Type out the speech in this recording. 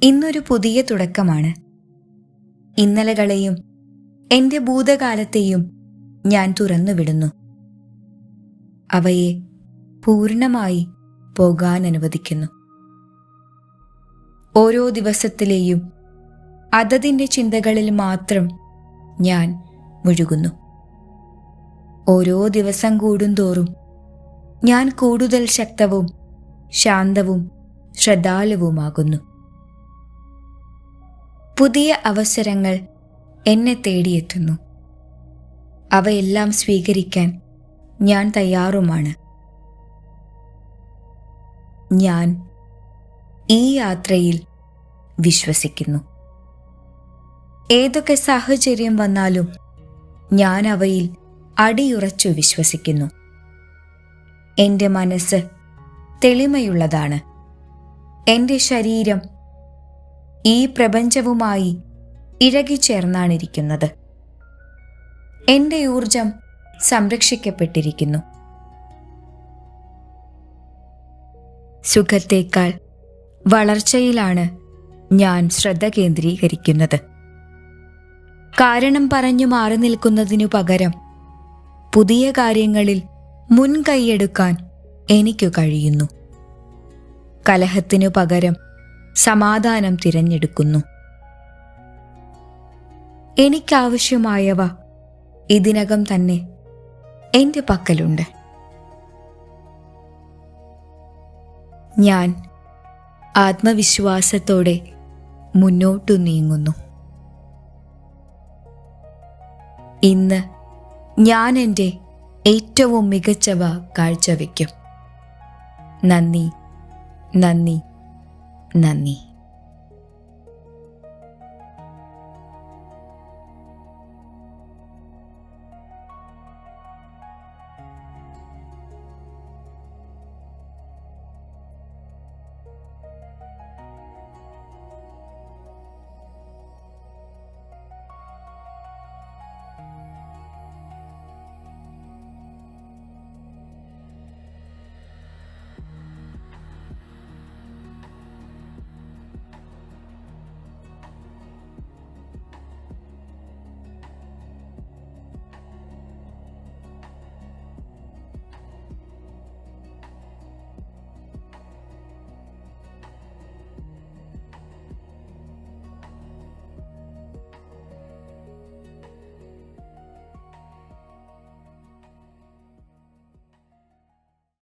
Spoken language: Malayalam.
ഇന്നൊരു പുതിയ തുടക്കമാണ്. ഇന്നലകളെയും എൻ്റെ ഭൂതകാലത്തെയും ഞാൻ തുറന്നുവിടുന്നു. അവയെ പൂർണ്ണമായി പോകാൻ അനുവദിക്കുന്നു. ഓരോ ദിവസത്തിലെയും അതതിൻ്റെ ചിന്തകളിൽ മാത്രം ഞാൻ മുഴുകുന്നു. ഓരോ ദിവസം കൂടുന്തോറും ഞാൻ കൂടുതൽ ശക്തവും ശാന്തവും ശ്രദ്ധാലുവുമാകുന്നു. പുതിയ അവസരങ്ങൾ എന്നെ തേടിയെത്തുന്നു. അവയെല്ലാം സ്വീകരിക്കാൻ ഞാൻ തയ്യാറുമാണ്. ഞാൻ ഈ യാത്രയിൽ വിശ്വസിക്കുന്നു. ഏതൊക്കെ സാഹചര്യം വന്നാലും ഞാൻ അവയിൽ അടിയുറച്ചു വിശ്വസിക്കുന്നു. എൻ്റെ മനസ്സ് തെളിമയുള്ളതാണ്. എൻ്റെ ശരീരം ഈ പ്രപഞ്ചവുമായി ഇഴകിച്ചേർന്നാണിരിക്കുന്നത്. എൻ്റെ ഊർജം സംരക്ഷിക്കപ്പെട്ടിരിക്കുന്നു. സുഖത്തേക്കാൾ വളർച്ചയിലാണ് ഞാൻ ശ്രദ്ധ കേന്ദ്രീകരിക്കുന്നത്. കാരണം പറഞ്ഞു മാറി നിൽക്കുന്നതിനു പകരം പുതിയ കാര്യങ്ങളിൽ മുൻകൈയെടുക്കാൻ എനിക്കു കഴിയുന്നു. കലഹത്തിനു പകരം സമാധാനം തിരഞ്ഞെടുക്കുന്നു. എനിക്കാവശ്യമായവ ഇതിനകം തന്നെ എൻ്റെ പക്കലുണ്ട്. ഞാൻ ആത്മവിശ്വാസത്തോടെ മുന്നോട്ടു നീങ്ങുന്നു. ഇന്ന് ഞാൻ എൻ്റെ ഏറ്റവും മികച്ചവ കാഴ്ചവെക്കും. നന്ദി, നന്ദി, നന്ദി.